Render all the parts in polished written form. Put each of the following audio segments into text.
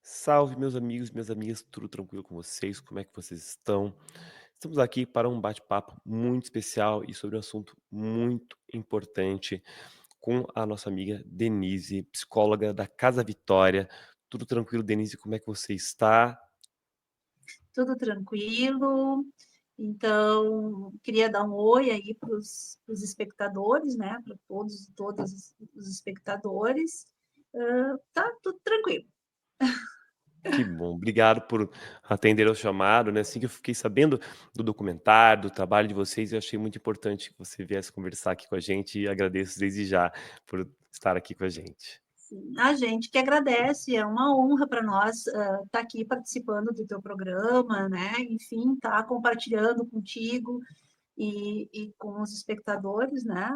Salve, meus amigos, minhas amigas, tudo tranquilo com vocês? Como é que vocês estão? Estamos aqui para um bate-papo muito especial e sobre um assunto muito importante com a nossa amiga Denise, psicóloga da Casa Vitória. Tudo tranquilo, Denise? Como é que você está? Tudo tranquilo. Então, queria dar um oi aí para os espectadores, né? Para todos e todas os espectadores. Tá tudo tranquilo. Que bom, obrigado por atender ao chamado, né? Assim que eu fiquei sabendo do documentário, do trabalho de vocês, eu achei muito importante que você viesse conversar aqui com a gente e agradeço desde já por estar aqui com a gente. Sim, a gente que agradece, é uma honra para nós estar aqui participando do teu programa, né? Enfim, estar compartilhando contigo e com os espectadores, né?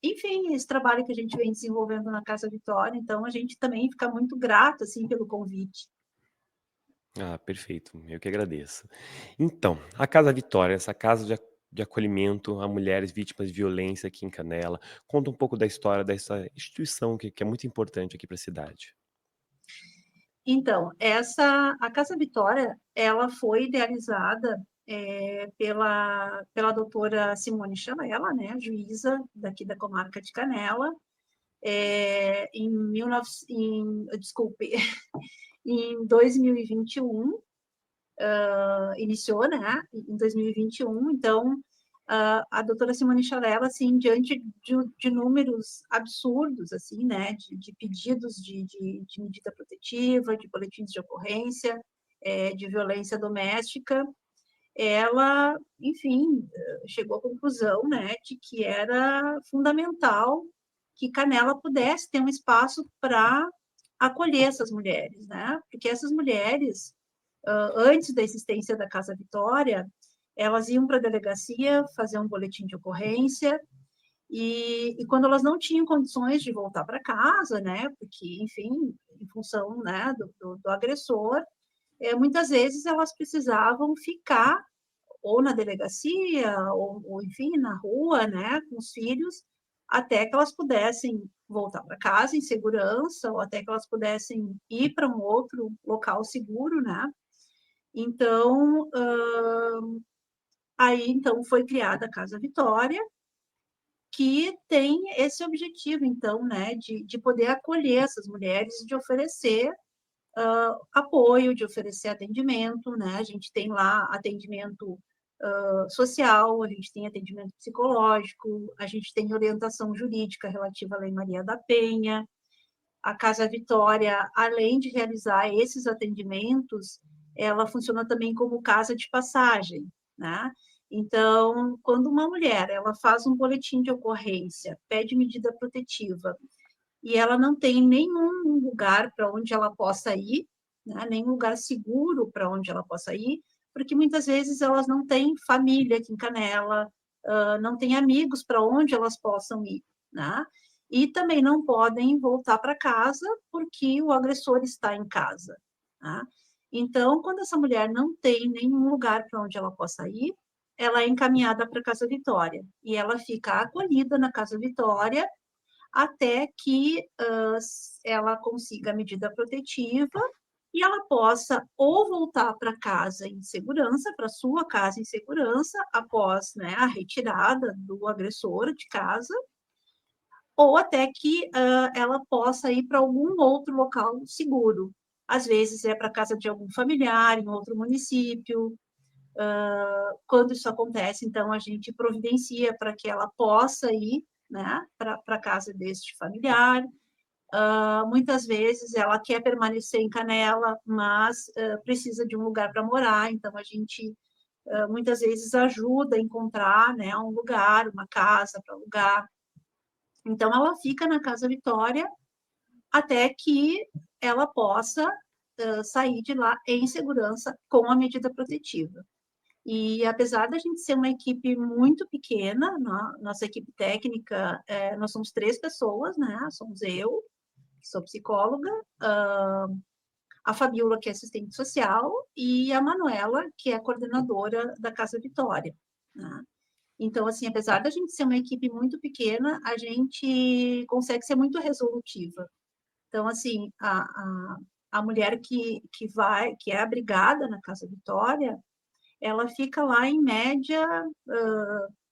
Enfim, esse trabalho que a gente vem desenvolvendo na Casa Vitória, então a gente também fica muito grato assim pelo convite. Ah, perfeito. Eu que agradeço. Então, a Casa Vitória, essa casa de acolhimento a mulheres vítimas de violência aqui em Canela. Conta um pouco da história dessa instituição que é muito importante aqui para a cidade. Então, a Casa Vitória, ela foi idealizada pela doutora Simone Chalela, né, juíza daqui da comarca de Canela, em 19, desculpe, em 2021, iniciou, né, em 2021, então a doutora Simone Chalela, assim, diante de números absurdos, assim, né, de pedidos de medida protetiva, de boletins de ocorrência, de violência doméstica, ela, enfim, chegou à conclusão, né, de que era fundamental que Canela pudesse ter um espaço para acolher essas mulheres, né, porque essas mulheres, antes da existência da Casa Vitória, elas iam para a delegacia fazer um boletim de ocorrência e quando elas não tinham condições de voltar para casa, né, porque, enfim, em função, né, do agressor, muitas vezes elas precisavam ficar ou na delegacia, ou enfim, na rua, né, com os filhos, até que elas pudessem voltar para casa em segurança, ou até que elas pudessem ir para um outro local seguro, né? Então, aí então foi criada a Casa Vitória, que tem esse objetivo, então, né, de poder acolher essas mulheres, de oferecer apoio, de oferecer atendimento, né? A gente tem lá atendimento social, a gente tem atendimento psicológico, a gente tem orientação jurídica relativa à Lei Maria da Penha. A Casa Vitória, além de realizar esses atendimentos, ela funciona também como casa de passagem, né? Então, quando uma mulher ela faz um boletim de ocorrência, pede medida protetiva e ela não tem nenhum lugar para onde ela possa ir, né? Nenhum lugar seguro para onde ela possa ir, porque muitas vezes elas não têm família aqui em Canela, não têm amigos para onde elas possam ir, né? E também não podem voltar para casa porque o agressor está em casa, né? Então, quando essa mulher não tem nenhum lugar para onde ela possa ir, ela é encaminhada para a Casa Vitória e ela fica acolhida na Casa Vitória até que ela consiga a medida protetiva e ela possa ou voltar para casa em segurança, para sua casa em segurança, após, né, a retirada do agressor de casa, ou até que ela possa ir para algum outro local seguro. Às vezes é para casa de algum familiar em outro município. Quando isso acontece, então a gente providencia para que ela possa ir, né, para a casa deste familiar. Muitas vezes ela quer permanecer em Canela, mas precisa de um lugar para morar, então a gente muitas vezes ajuda a encontrar, né, um lugar, uma casa para alugar. Então ela fica na Casa Vitória até que ela possa sair de lá em segurança com a medida protetiva. E apesar da gente ser uma equipe muito pequena, nossa equipe técnica, nós somos 3 pessoas, né? Somos eu, que sou psicóloga, a Fabiola, que é assistente social, e a Manuela, que é coordenadora da Casa Vitória, né. Então, assim, apesar da gente ser uma equipe muito pequena, a gente consegue ser muito resolutiva. Então, assim, a mulher que é abrigada na Casa Vitória, ela fica lá em média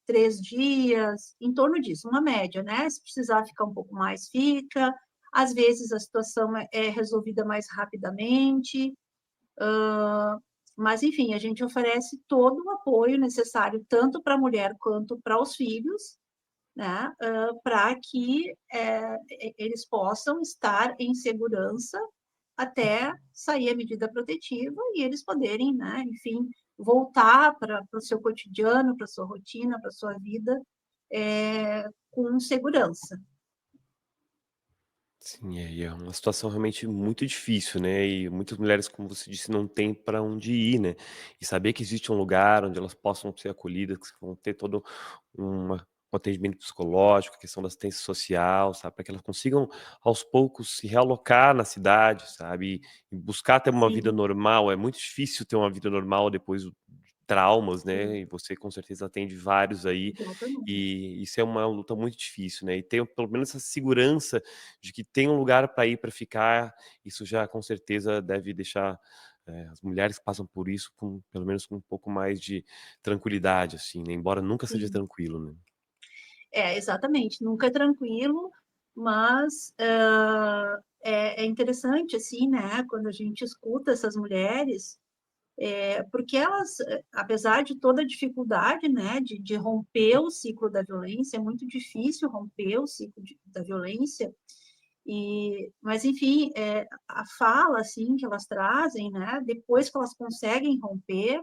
3 dias, em torno disso, uma média, né? Se precisar ficar um pouco mais, fica. Às vezes a situação é resolvida mais rapidamente, mas enfim, a gente oferece todo o apoio necessário, tanto para a mulher quanto para os filhos, né? Para que eles possam estar em segurança até sair a medida protetiva e eles poderem, né, enfim, voltar para o seu cotidiano, para a sua rotina, para a sua vida, com segurança. Sim, e é uma situação realmente muito difícil, né, e muitas mulheres, como você disse, não têm para onde ir, né, e saber que existe um lugar onde elas possam ser acolhidas, que vão ter todo um atendimento psicológico, a questão da assistência social, sabe, para que elas consigam, aos poucos, se realocar na cidade, sabe, e buscar ter uma vida Sim, normal. É muito difícil ter uma vida normal depois de traumas, né, sim, e você com certeza atende vários aí, exatamente. e isso é uma luta muito difícil, né, e ter pelo menos essa segurança de que tem um lugar para ir, para ficar, isso já com certeza deve deixar, as mulheres que passam por isso com pelo menos com um pouco mais de tranquilidade, assim, né, embora nunca seja Sim. tranquilo, né. É, exatamente. Nunca é tranquilo, mas é interessante, assim, né, quando a gente escuta essas mulheres, porque elas, apesar de toda a dificuldade, né, de romper o ciclo da violência, é muito difícil romper o ciclo da violência, mas, enfim, a fala, assim, que elas trazem, né, depois que elas conseguem romper,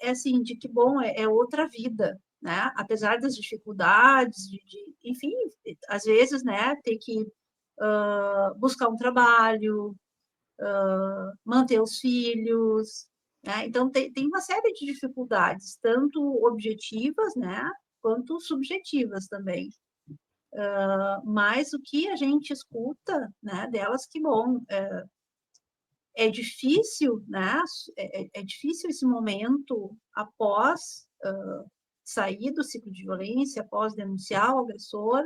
assim, de que, bom, é outra vida, né, apesar das dificuldades, enfim, às vezes, né, ter que buscar um trabalho, manter os filhos, né? Então tem uma série de dificuldades, tanto objetivas, né, quanto subjetivas também. Mas o que a gente escuta, né, delas, que bom, é difícil, né? É difícil esse momento após sair do ciclo de violência, após denunciar o agressor,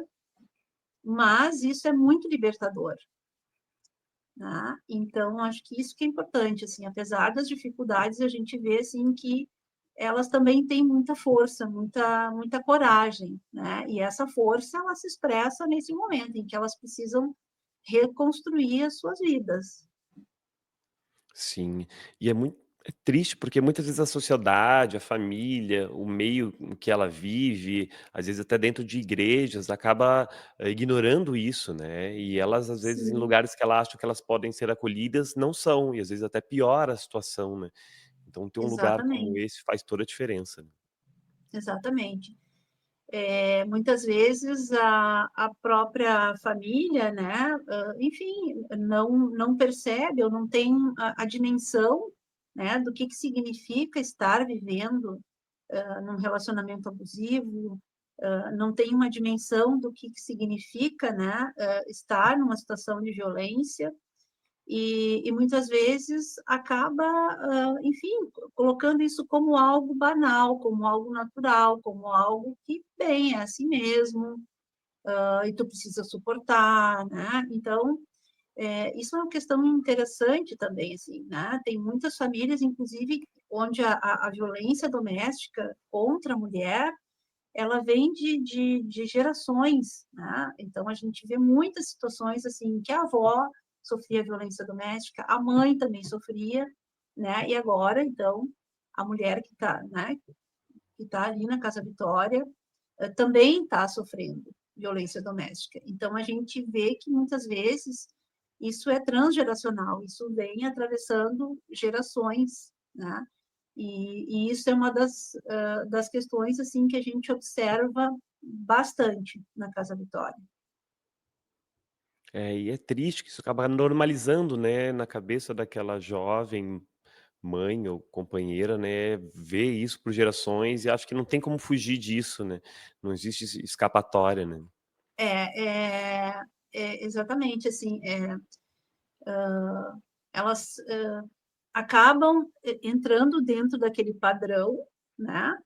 mas isso é muito libertador. Né? Então, acho que isso que é importante, assim, apesar das dificuldades, a gente vê, assim, que elas também têm muita força, muita coragem, né? E essa força, ela se expressa nesse momento em que elas precisam reconstruir as suas vidas. Sim, e é triste, porque muitas vezes a sociedade, a família, o meio em que ela vive, às vezes até dentro de igrejas, acaba, ignorando isso, né, e elas, às vezes, em Sim, lugares que ela acha que elas podem ser acolhidas, não são, e às vezes até piora a situação, né. Então ter um lugar como exatamente, esse faz toda a diferença, né. exatamente. Muitas vezes a própria família, né, enfim, não percebe ou não tem a dimensão, né, do que significa estar vivendo num relacionamento abusivo, não tem uma dimensão do que significa, né, estar numa situação de violência, e muitas vezes acaba, enfim, colocando isso como algo banal, como algo natural, como algo que, bem, é assim mesmo, e tu precisa suportar, né? Então, isso é uma questão interessante também, assim, né? Tem muitas famílias, inclusive, onde a violência doméstica contra a mulher, ela vem de gerações, né? Então, a gente vê muitas situações, assim, que a avó sofria violência doméstica, a mãe também sofria, né? E agora, então, a mulher que está, né, que está ali na Casa Vitória, também está sofrendo violência doméstica. Então, a gente vê que muitas vezes isso é transgeracional, isso vem atravessando gerações, né? E isso é uma das questões assim que a gente observa bastante na Casa Vitória. É, e é triste que isso acaba normalizando, né, na cabeça daquela jovem mãe ou companheira, né, ver isso por gerações e acho que não tem como fugir disso, né, não existe escapatória, né. É, é, exatamente assim. elas acabam entrando dentro daquele padrão, né?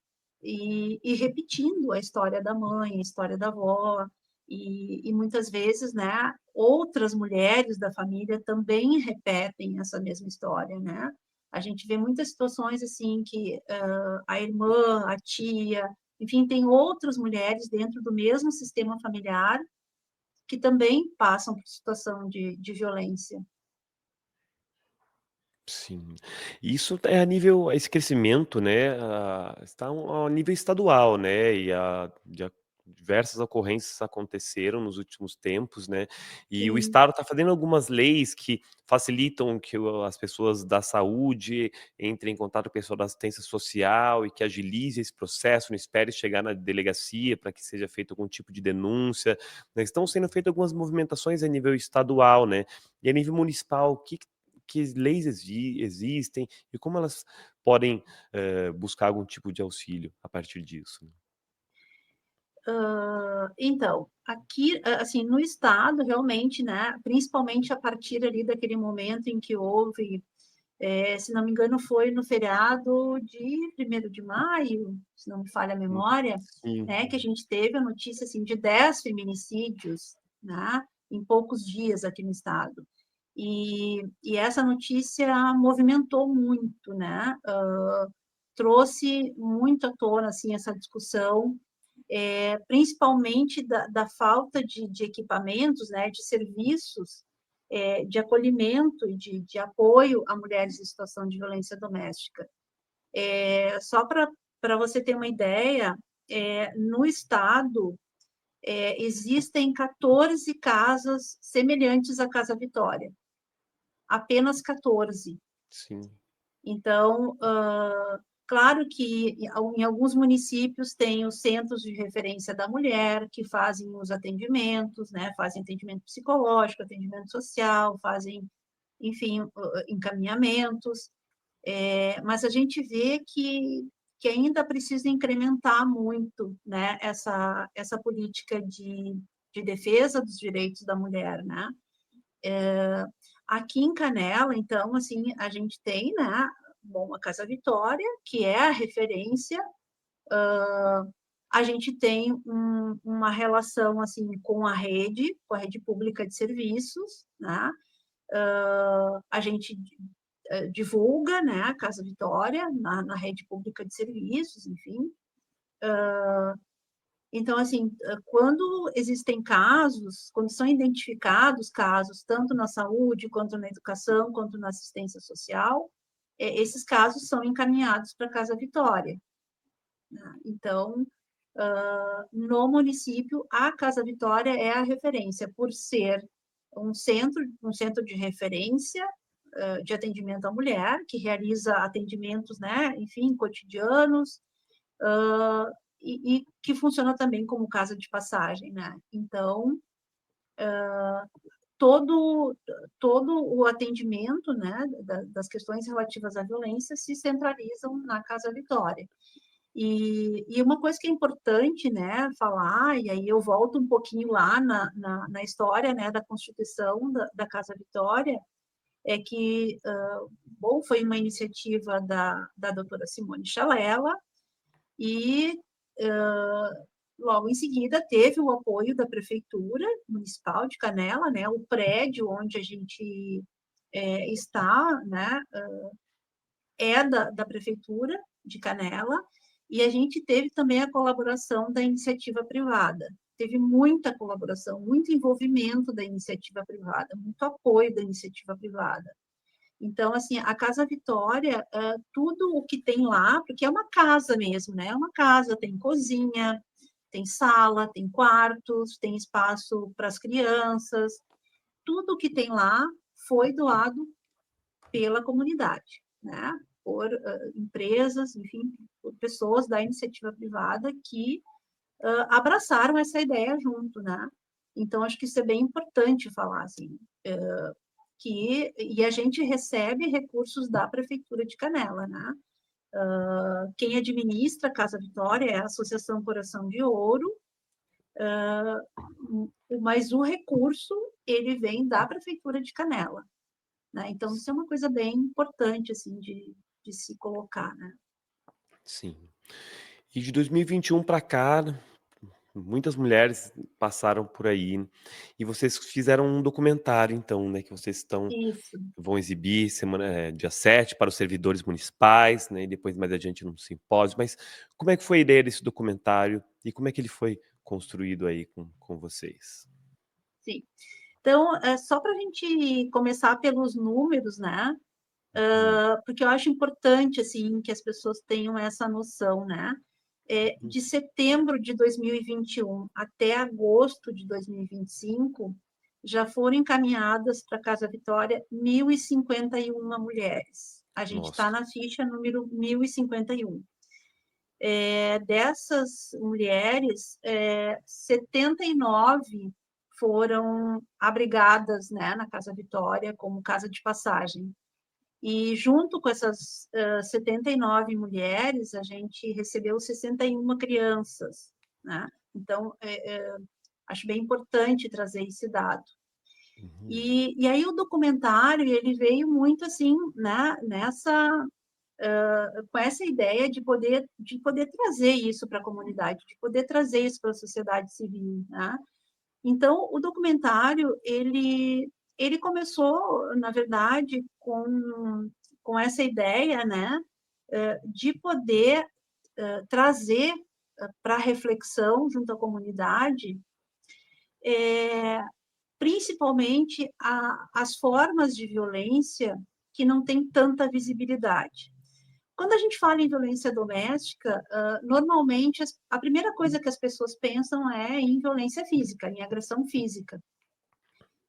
E repetindo a história da mãe, a história da avó, e muitas vezes, né, outras mulheres da família também repetem essa mesma história, né? A gente vê muitas situações assim que a irmã, a tia, enfim, tem outras mulheres dentro do mesmo sistema familiar que também passam por situação de violência. Sim. Isso é a nível esse crescimento, né, está a nível estadual, né, e diversas ocorrências aconteceram nos últimos tempos, né, e o Sim. estado está fazendo algumas leis que facilitam que as pessoas da saúde entrem em contato com o pessoal da assistência social e que agilize esse processo, não espere chegar na delegacia para que seja feito algum tipo de denúncia, né. Estão sendo feitas algumas movimentações a nível estadual, né, e a nível municipal, o que leis existem e como elas podem, buscar algum tipo de auxílio a partir disso? Então, aqui, assim, no estado, realmente, né, principalmente a partir ali daquele momento em que houve, se não me engano, foi no feriado de 1º de maio, se não me falha a Hum, memória, sim, né, que a gente teve a notícia, assim, de 10 feminicídios, né, em poucos dias aqui no estado. E essa notícia movimentou muito, né, trouxe muito à tona, assim, essa discussão, principalmente da falta de equipamentos, né, de serviços, de acolhimento e de apoio a mulheres em situação de violência doméstica. Só para você ter uma ideia, no estado, existem 14 casas semelhantes à Casa Vitória, apenas 14. sim, Então, claro que em alguns municípios tem os centros de referência da mulher, que fazem os atendimentos, né? Fazem atendimento psicológico, atendimento social, fazem, enfim, encaminhamentos. Mas a gente vê que ainda precisa incrementar muito, né? Essa política de defesa dos direitos da mulher, né? Aqui em Canela, então, assim, a gente tem, né, bom, a Casa Vitória, que é a referência, a gente tem uma relação, assim, com a rede pública de serviços, né, a gente divulga, né, a Casa Vitória na rede pública de serviços, enfim. Então, assim, quando existem casos, quando são identificados casos, tanto na saúde, quanto na educação, quanto na assistência social, esses casos são encaminhados para a Casa Vitória, né? Então, no município, a Casa Vitória é a referência, por ser um centro de referência de atendimento à mulher, que realiza atendimentos, né, enfim, cotidianos, uh, e que funciona também como casa de passagem, né? Então, todo, todo o atendimento, né, das questões relativas à violência se centralizam na Casa Vitória. E uma coisa que é importante, né, falar, e aí eu volto um pouquinho lá na história, né, da constituição da Casa Vitória, é que, bom, foi uma iniciativa da doutora Simone Chalela, e logo em seguida teve o apoio da Prefeitura Municipal de Canela, né, o prédio onde a gente está, né, é da Prefeitura de Canela, e a gente teve também a colaboração da iniciativa privada. Teve muita colaboração, muito envolvimento da iniciativa privada, muito apoio da iniciativa privada. Então, assim, a Casa Vitória, tudo o que tem lá, porque é uma casa mesmo, né? É uma casa, tem cozinha, tem sala, tem quartos, tem espaço para as crianças. Tudo o que tem lá foi doado pela comunidade, né? Por empresas, enfim, por pessoas da iniciativa privada que abraçaram essa ideia junto, né? Então, acho que isso é bem importante falar, assim, e a gente recebe recursos da Prefeitura de Canela, né? Quem administra a Casa Vitória é a Associação Coração de Ouro, mas o recurso, ele vem da Prefeitura de Canela. né. Então isso é uma coisa bem importante, assim, de se colocar, né. Sim. E de 2021 para cá, muitas mulheres passaram por aí, e vocês fizeram um documentário então, né, que vocês Isso. vão exibir dia 7 para os servidores municipais, né, e depois mais adiante num simpósio, mas como é que foi a ideia desse documentário e como é que ele foi construído aí com vocês? Sim. Então, só para a gente começar pelos números, né, Uhum, porque eu acho importante, assim, que as pessoas tenham essa noção, né. uhum. De setembro de 2021 até agosto de 2025, já foram encaminhadas para Casa Vitória 1.051 mulheres. A gente está Nossa. na ficha número 1.051. Dessas mulheres, 79 foram abrigadas, né, na Casa Vitória como casa de passagem. E junto com essas, 79 mulheres, a gente recebeu 61 crianças, né. Então, acho bem importante trazer esse dado. Uhum, E aí o documentário, ele veio muito assim, né, nessa com essa ideia de poder trazer isso para a comunidade, de poder trazer isso para a sociedade civil, né. Então o documentário, ele começou, na verdade, com essa ideia, né, de poder, trazer, para reflexão junto à comunidade, principalmente as formas de violência que não têm tanta visibilidade. Quando a gente fala em violência doméstica, normalmente a primeira coisa que as pessoas pensam é em violência física, em agressão física.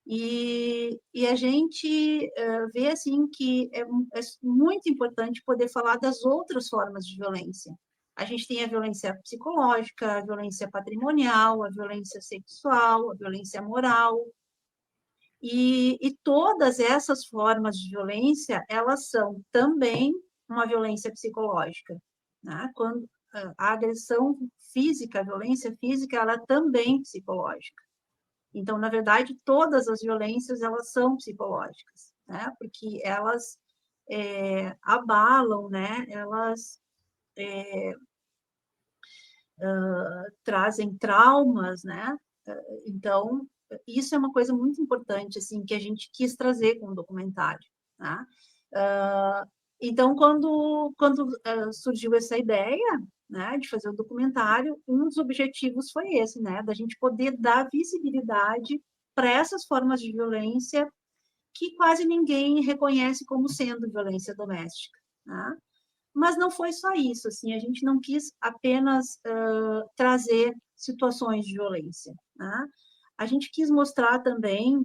E a gente, vê, assim, que é muito importante poder falar das outras formas de violência. A gente tem a violência psicológica, a violência patrimonial, a violência sexual, a violência moral, e todas essas formas de violência, elas são também uma violência psicológica, né. Quando a agressão física, a violência física, ela é também psicológica. Então, na verdade, todas as violências, elas são psicológicas, né, porque elas, abalam, né, elas trazem traumas, né. Então, isso é uma coisa muito importante, assim, que a gente quis trazer com o documentário, tá. Hã, então quando surgiu essa ideia, né, de fazer o documentário, um dos objetivos foi esse, né, da gente poder dar visibilidade para essas formas de violência que quase ninguém reconhece como sendo violência doméstica, né. Mas não foi só isso, assim, a gente não quis apenas, trazer situações de violência, né. A gente quis mostrar também,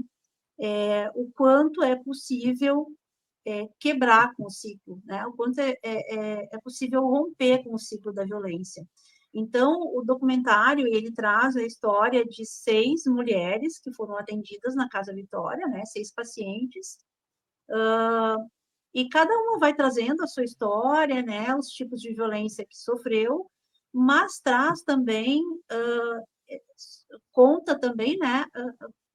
o quanto é possível, quebrar com o ciclo, né, o quanto é possível romper com o ciclo da violência. Então, o documentário, ele traz a história de 6 mulheres que foram atendidas na Casa Vitória, né, 6 pacientes, e cada uma vai trazendo a sua história, né, os tipos de violência que sofreu, mas traz também, conta também, né,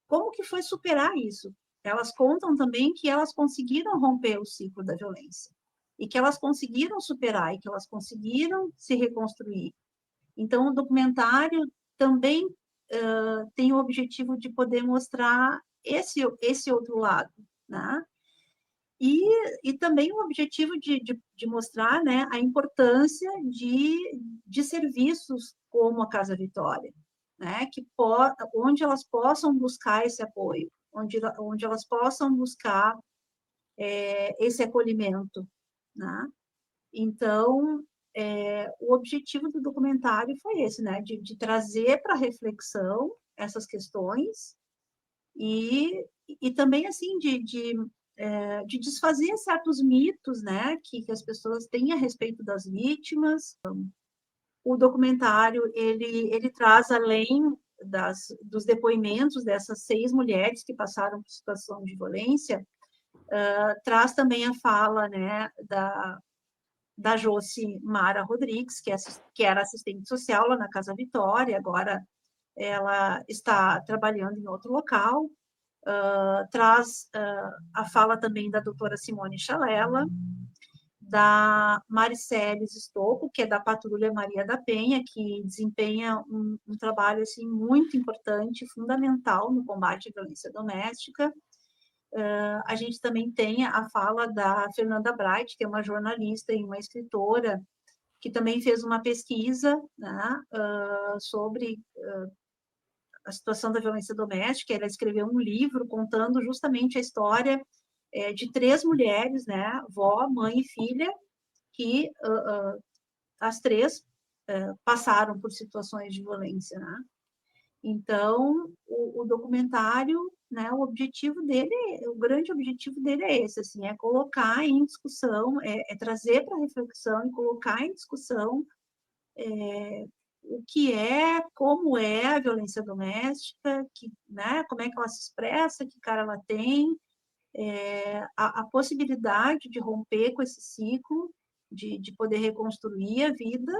como que foi superar isso. Elas contam também que elas conseguiram romper o ciclo da violência, e que elas conseguiram superar, e que elas conseguiram se reconstruir. Então o documentário também, tem o objetivo de poder mostrar esse outro lado, né. E também o objetivo de mostrar, né, a importância de serviços como a Casa Vitória, né, que po onde elas possam buscar esse apoio, onde elas possam buscar, esse acolhimento, né. Então, o objetivo do documentário foi esse, né, de trazer para reflexão essas questões e também, assim, de desfazer certos mitos, né, que as pessoas têm a respeito das vítimas. O documentário, ele traz, além dos depoimentos dessas 6 mulheres que passaram por situação de violência, traz também a fala, né, da Joce Mara Rodrigues, que era assistente social lá na Casa Vitória, agora ela está trabalhando em outro local. traz a fala também da doutora Simone Chalela, da Mariceles Stocco, que é da Patrulha Maria da Penha, que desempenha um trabalho assim, muito importante, fundamental no combate à violência doméstica. A gente também tem a fala da Fernanda Bright, que é uma jornalista e uma escritora, que também fez uma pesquisa, né, sobre a situação da violência doméstica. Ela escreveu um livro contando justamente a história de 3 mulheres, né, vó, mãe e filha, que as 3 passaram por situações de violência, né? Então, o documentário, né, o objetivo dele, o grande objetivo dele é esse, assim, é colocar em discussão, é trazer para reflexão e colocar em discussão o que é, como é a violência doméstica, que, né, como é que ela se expressa, que cara ela tem, a possibilidade de romper com esse ciclo, de poder reconstruir a vida,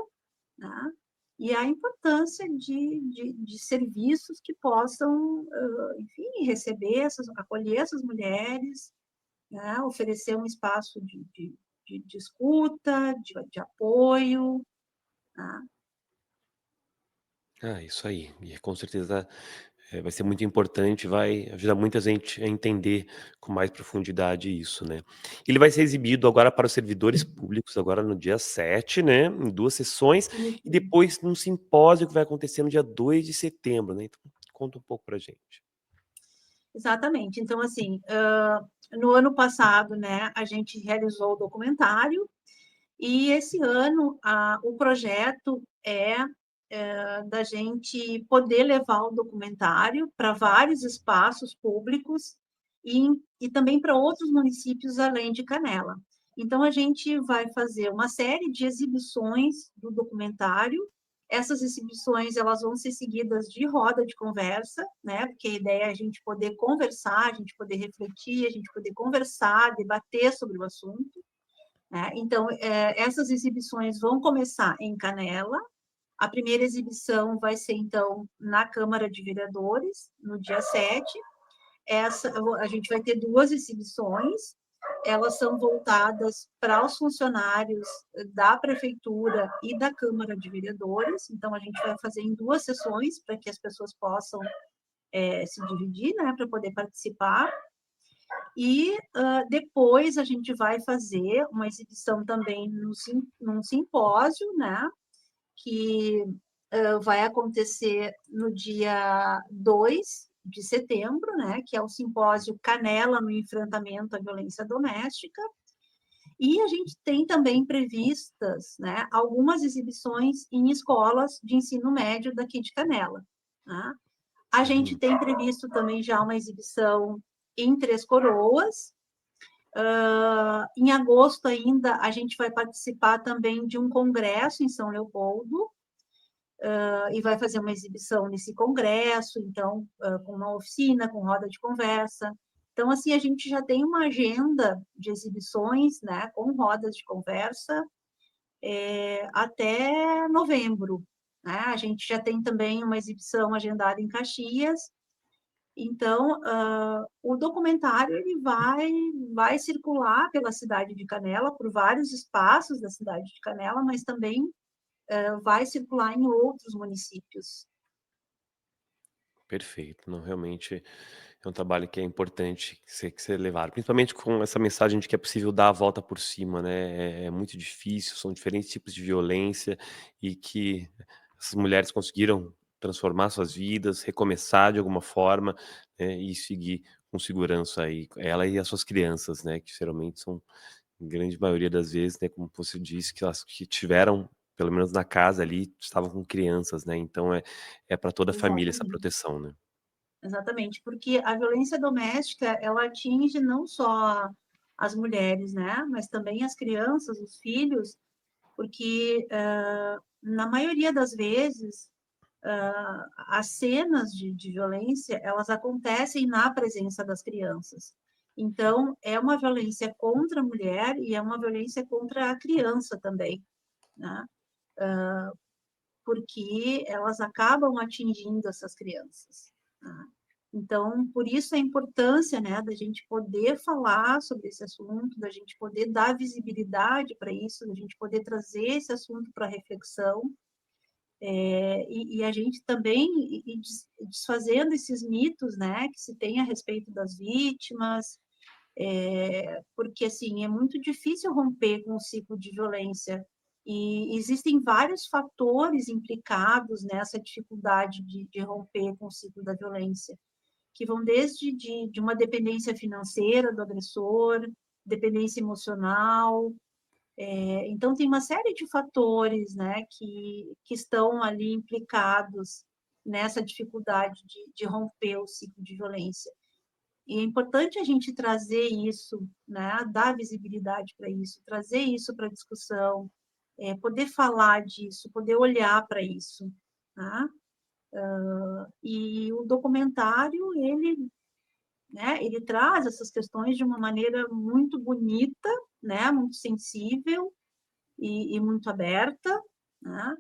né? E a importância de serviços que possam, enfim, receber acolher essas mulheres, né? Oferecer um espaço de escuta, de apoio, né? Ah, isso aí. E com certeza, vai ser muito importante, vai ajudar muita gente a entender com mais profundidade isso, né. Ele vai ser exibido agora para os servidores públicos, agora no dia 7, né, em 2 sessões, e Isso. depois num simpósio que vai acontecer no dia 2 de setembro, né. Então conta um pouco pra gente. Exatamente. Então, assim, no ano passado, né, a gente realizou o documentário, e esse ano o projeto da gente poder levar o documentário para vários espaços públicos e também para outros municípios além de Canela. Então, a gente vai fazer uma série de exibições do documentário. Essas exibições elas vão ser seguidas de roda de conversa, né? Porque a ideia é a gente poder conversar, a gente poder refletir, a gente poder conversar, debater sobre o assunto, né? Então, essas exibições vão começar em Canela. A primeira exibição vai ser, então, na Câmara de Vereadores, no dia 7. A gente vai ter 2 exibições, elas são voltadas para os funcionários da Prefeitura e da Câmara de Vereadores, então a gente vai fazer em 2 sessões, para que as pessoas possam se dividir, né, para poder participar. E depois a gente vai fazer uma exibição também num simpósio, né, que vai acontecer no dia 2 de setembro, né, que é o simpósio Canela no enfrentamento à violência doméstica. E a gente tem também previstas, né, algumas exibições em escolas de ensino médio daqui de Canela, né? A gente Hum, tem previsto também já uma exibição em Três Coroas. Em agosto ainda a gente vai participar também de um congresso em São Leopoldo, e vai fazer uma exibição nesse congresso, então, com uma oficina, com roda de conversa. Então, assim, a gente já tem uma agenda de exibições, né, com rodas de conversa, até novembro, né? A gente já tem também uma exibição agendada em Caxias. Então, o documentário ele vai circular pela cidade de Canela, por vários espaços da cidade de Canela, mas também vai circular em outros municípios. perfeito. Não, realmente é um trabalho que é importante que ser levado, principalmente com essa mensagem de que é possível dar a volta por cima, né, é muito difícil, são diferentes tipos de violência e que essas mulheres conseguiram transformar suas vidas, recomeçar de alguma forma, né, e seguir com segurança aí, ela e as suas crianças, né, que geralmente são, em grande maioria das vezes, né, como você disse, que elas que tiveram, pelo menos na casa ali, estavam com crianças, né, então é para toda a família essa Exatamente, proteção, né. exatamente, porque a violência doméstica, ela atinge não só as mulheres, né, mas também as crianças, os filhos, porque, na maioria das vezes, as cenas de violência, elas acontecem na presença das crianças. Então, é uma violência contra a mulher e é uma violência contra a criança também, né, porque elas acabam atingindo essas crianças, né. Então, por isso a importância, né, da gente poder falar sobre esse assunto, da gente poder dar visibilidade para isso, da gente poder trazer esse assunto para reflexão, e a gente também desfazendo esses mitos, né, que se tem a respeito das vítimas, porque, assim, é muito difícil romper com o ciclo de violência, e existem vários fatores implicados nessa dificuldade de romper com o ciclo da violência, que vão desde de uma dependência financeira do agressor, dependência emocional. Então, tem uma série de fatores, né, que estão ali implicados nessa dificuldade de romper o ciclo de violência. E é importante a gente trazer isso, né, dar visibilidade para isso, trazer isso para a discussão, poder falar disso, poder olhar para isso, tá? E o documentário, ele traz essas questões de uma maneira muito bonita, né, muito sensível e muito aberta, né?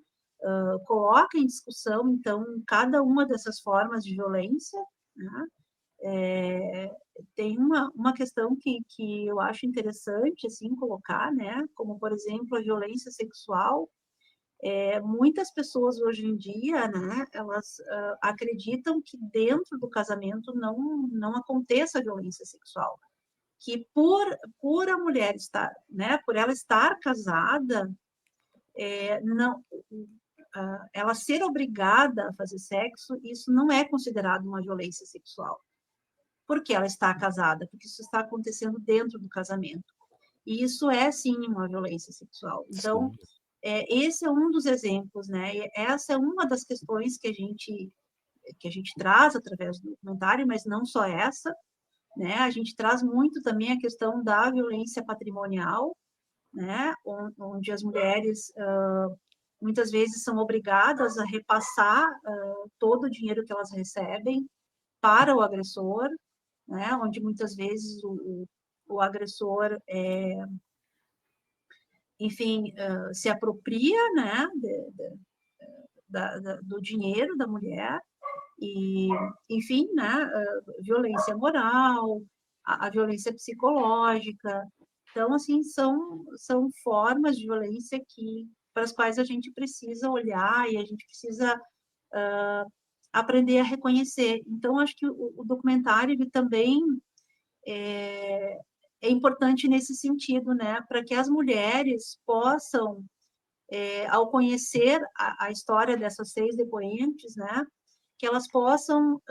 Coloca em discussão, então, cada uma dessas formas de violência, né? Tem uma questão que eu acho interessante, assim, colocar, né? Como, por exemplo, a violência sexual. Muitas pessoas hoje em dia, né, elas acreditam que dentro do casamento não aconteça violência sexual, que por a mulher estar, né, por ela estar casada, não, ela ser obrigada a fazer sexo, isso não é considerado uma violência sexual, porque ela está casada, porque isso está acontecendo dentro do casamento. E isso é, sim, uma violência sexual. Então, Sim. esse é um dos exemplos, né? E essa é uma das questões que a gente traz através do documentário, mas não só essa, né? A gente traz muito também a questão da violência patrimonial, né? Onde as mulheres muitas vezes são obrigadas a repassar todo o dinheiro que elas recebem para o agressor, né? Onde muitas vezes o agressor, enfim, se apropria, né? Do dinheiro da mulher e, enfim, né, violência moral, a violência psicológica. Então, assim, são formas de violência para as quais a gente precisa olhar e a gente precisa aprender a reconhecer. Então, acho que o documentário ele também é, é importante nesse sentido, né, para que as mulheres possam, ao conhecer a história dessas 6 depoentes, né, que elas possam,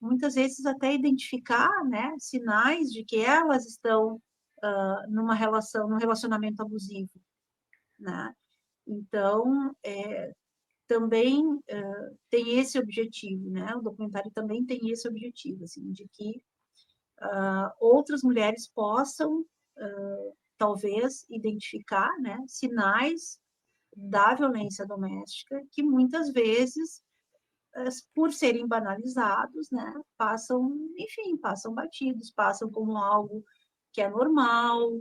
muitas vezes, até identificar, né, sinais de que elas estão num relacionamento abusivo, né? Então, também tem esse objetivo, né? O documentário também tem esse objetivo, assim, de que outras mulheres possam, talvez, identificar, né, sinais da violência doméstica que muitas vezes por serem banalizados, né, passam, enfim, passam batidos, passam como algo que é normal,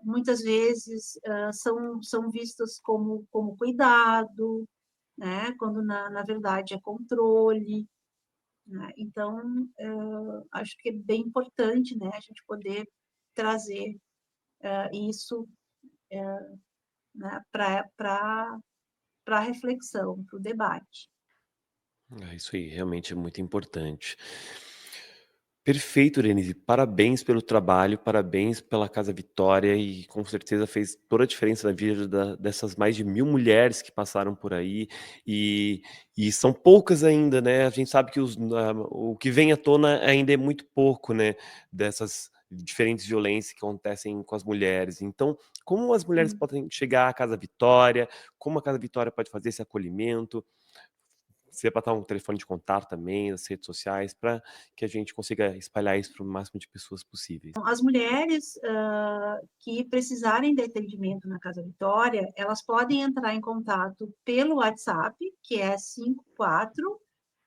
muitas vezes são vistas como cuidado, né, quando na verdade é controle, né? Então, acho que é bem importante, né, a gente poder trazer isso, né, para reflexão, para o debate. Isso aí realmente é muito importante. Perfeito, Denise. Parabéns pelo trabalho, parabéns pela Casa Vitória e com certeza fez toda a diferença na vida dessas mais de 1000 mulheres que passaram por aí e, e são poucas ainda, né? A gente sabe que o que vem à tona ainda é muito pouco, né? Dessas diferentes violências que acontecem com as mulheres. Então, como as mulheres Hum. podem chegar à Casa Vitória? Como a Casa Vitória pode fazer esse acolhimento? Se botar um telefone de contato também, nas redes sociais, para que a gente consiga espalhar isso para o máximo de pessoas possíveis. As mulheres que precisarem de atendimento na Casa Vitória, elas podem entrar em contato pelo WhatsApp, que é 54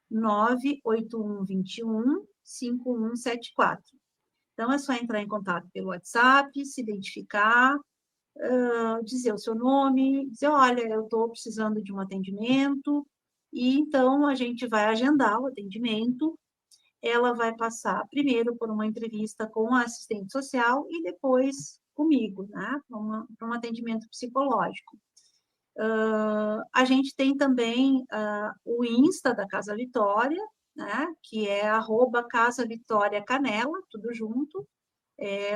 98121 5174. Então, é só entrar em contato pelo WhatsApp, se identificar, dizer o seu nome, dizer, olha, eu estou precisando de um atendimento, e então a gente vai agendar o atendimento, ela vai passar primeiro por uma entrevista com a assistente social e depois comigo, né, para um atendimento psicológico. A gente tem também o Insta da Casa Vitória, né, que é @Casa Vitória Canela, tudo junto.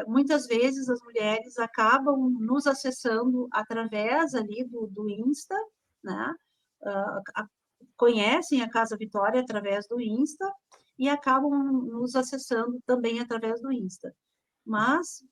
Muitas vezes as mulheres acabam nos acessando através ali do Insta, né? Conhecem a Casa Vitória através do Insta e acabam nos acessando também através do Insta. Mas,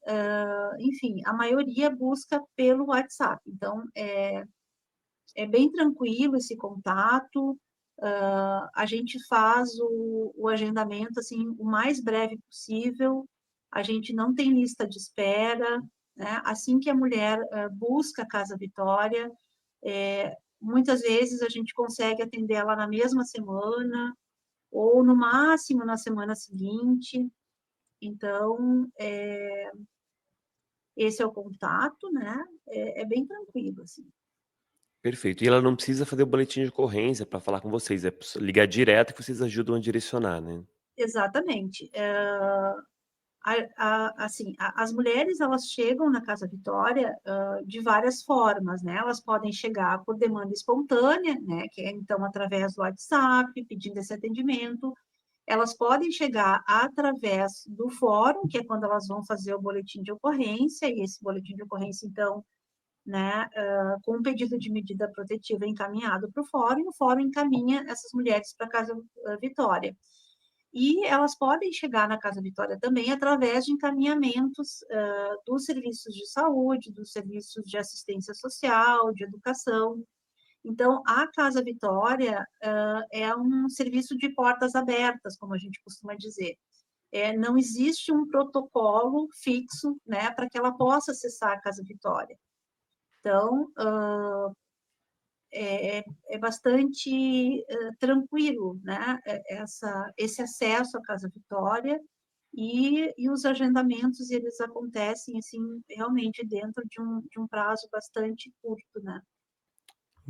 enfim, a maioria busca pelo WhatsApp. Então, é bem tranquilo esse contato. A gente faz o agendamento assim o mais breve possível. A gente não tem lista de espera, né? Assim que a mulher busca a Casa Vitória, muitas vezes a gente consegue atender ela na mesma semana ou no máximo na semana seguinte. Então, esse é o contato, né? É bem tranquilo, assim. Perfeito. E ela não precisa fazer o boletim de ocorrência para falar com vocês, é só ligar direto que vocês ajudam a direcionar, né? Exatamente. Assim, as mulheres elas chegam na Casa Vitória de várias formas, né? Elas podem chegar por demanda espontânea, né? Que é então através do WhatsApp, pedindo esse atendimento. Elas podem chegar através do fórum, que é quando elas vão fazer o boletim de ocorrência, e esse boletim de ocorrência, então, né, com um pedido de medida protetiva encaminhado para o fórum, e o fórum encaminha essas mulheres para a Casa Vitória. E elas podem chegar na Casa Vitória também através de encaminhamentos dos serviços de saúde, dos serviços de assistência social, de educação. Então, a Casa Vitória é um serviço de portas abertas, como a gente costuma dizer. Não existe um protocolo fixo, né, para que ela possa acessar a Casa Vitória. Então, é bastante tranquilo, né, esse acesso à Casa Vitória e os agendamentos, eles acontecem, assim, realmente dentro de um prazo bastante curto, né.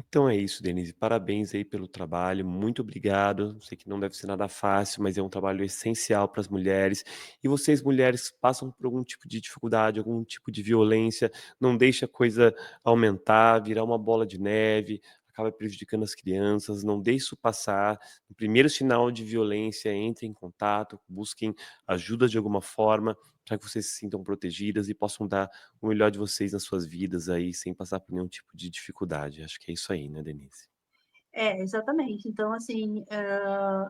Então é isso, Denise. Parabéns aí pelo trabalho. Muito obrigado. Sei que não deve ser nada fácil, mas é um trabalho essencial para as mulheres. E vocês, mulheres, que passam por algum tipo de dificuldade, algum tipo de violência, não deixe a coisa aumentar, virar uma bola de neve, acaba prejudicando as crianças. Não deixe isso passar. No primeiro sinal de violência, entrem em contato, busquem ajuda de alguma forma, para que vocês se sintam protegidas e possam dar o melhor de vocês nas suas vidas aí, sem passar por nenhum tipo de dificuldade. Acho que é isso aí, né, Denise? Exatamente. Então, assim,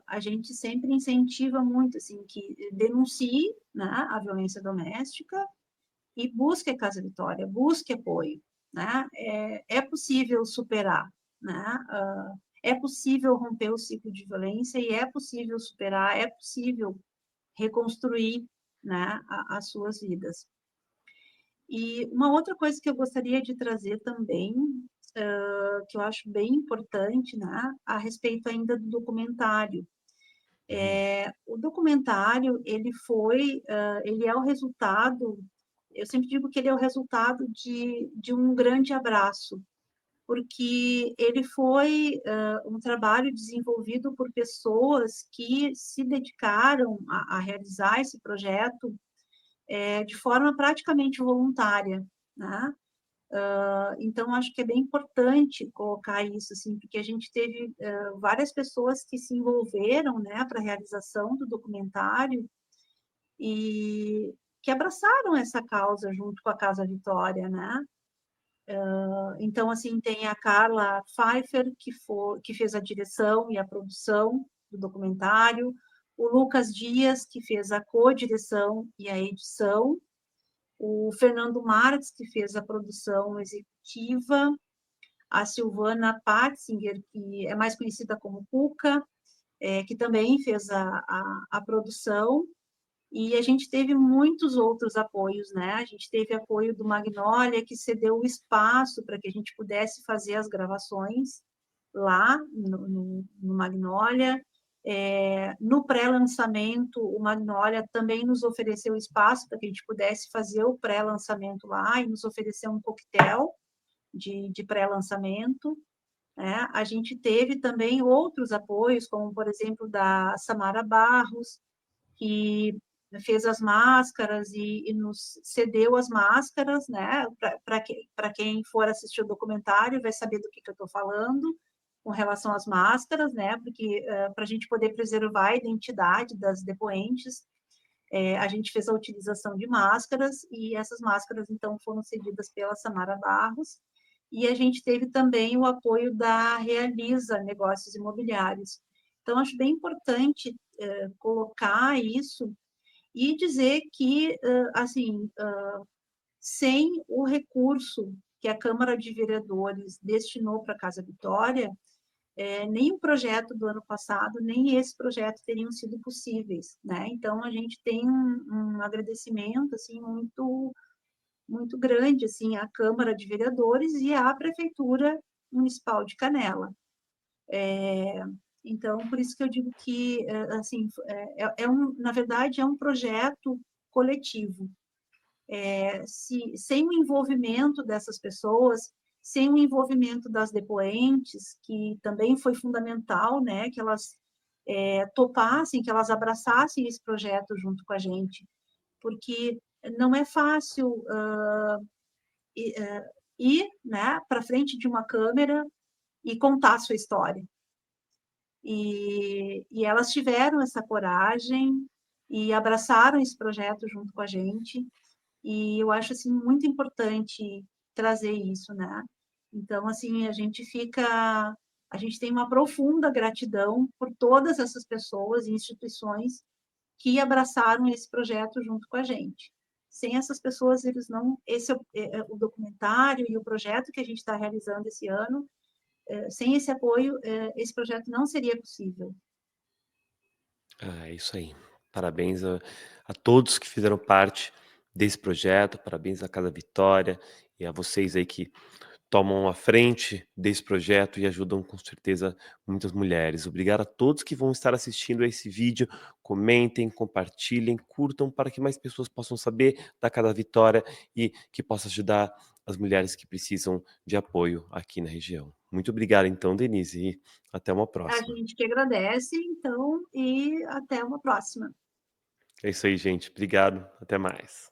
a gente sempre incentiva muito, assim, que denuncie, né, a violência doméstica e busque a Casa Vitória, busque apoio, né? É possível superar, né? É possível romper o ciclo de violência e é possível superar, é possível reconstruir, né, as suas vidas. E uma outra coisa que eu gostaria de trazer também, que eu acho bem importante, né, a respeito ainda do documentário. Uhum. O documentário, ele é o resultado, eu sempre digo que ele é o resultado de um grande abraço, porque ele foi um trabalho desenvolvido por pessoas que se dedicaram a realizar esse projeto de forma praticamente voluntária, né? Então, acho que é bem importante colocar isso, assim, porque a gente teve várias pessoas que se envolveram, né, para a realização do documentário e que abraçaram essa causa junto com a Casa Vitória, né? Então, assim, tem a Carla Pfeiffer, que fez a direção e a produção do documentário, o Lucas Dias, que fez a co-direção e a edição, o Fernando Marques, que fez a produção executiva, a Silvana Patzinger, que é mais conhecida como Cuca, que também fez a produção, e a gente teve muitos outros apoios, né? A gente teve apoio do Magnolia, que cedeu o espaço para que a gente pudesse fazer as gravações lá no Magnolia. No pré-lançamento, o Magnolia também nos ofereceu espaço para que a gente pudesse fazer o pré-lançamento lá e nos ofereceu um coquetel de pré-lançamento. né. A gente teve também outros apoios, como por exemplo da Samara Barros, que fez as máscaras e nos cedeu as máscaras, né, para quem for assistir o documentário vai saber do que eu estou falando, com relação às máscaras, né, porque, para a gente poder preservar a identidade das depoentes, a gente fez a utilização de máscaras, e essas máscaras, então, foram cedidas pela Samara Barros, e a gente teve também o apoio da Realiza Negócios Imobiliários. Então, acho bem importante, colocar isso e dizer que, assim, sem o recurso que a Câmara de Vereadores destinou para a Casa Vitória, nem o projeto do ano passado, nem esse projeto teriam sido possíveis, né. Então a gente tem um agradecimento, assim, muito grande, assim, à Câmara de Vereadores e à Prefeitura Municipal de Canela. Então, por isso que eu digo que, assim, na verdade, é um projeto coletivo. Se sem o envolvimento dessas pessoas, sem o envolvimento das depoentes, que também foi fundamental, né, que elas, topassem, que elas abraçassem esse projeto junto com a gente, porque não é fácil, ir, né, para frente de uma câmera e contar a sua história. E elas tiveram essa coragem e abraçaram esse projeto junto com a gente, e eu acho, assim, muito importante trazer isso, né. Então, assim, a gente tem uma profunda gratidão por todas essas pessoas e instituições que abraçaram esse projeto junto com a gente. Sem essas pessoas, eles não esse é o documentário e o projeto que a gente está realizando esse ano, sem esse apoio, esse projeto não seria possível. Ah, é isso aí. Parabéns a todos que fizeram parte desse projeto, parabéns à Casa Vitória e a vocês aí que tomam a frente desse projeto e ajudam com certeza muitas mulheres. Obrigado a todos que vão estar assistindo a esse vídeo. Comentem, compartilhem, curtam para que mais pessoas possam saber da Casa Vitória e que possa ajudar as mulheres que precisam de apoio aqui na região. Muito obrigado então, Denise, e até uma A próxima. gente que agradece, então, e até uma próxima. É isso aí, gente. Obrigado. Até mais.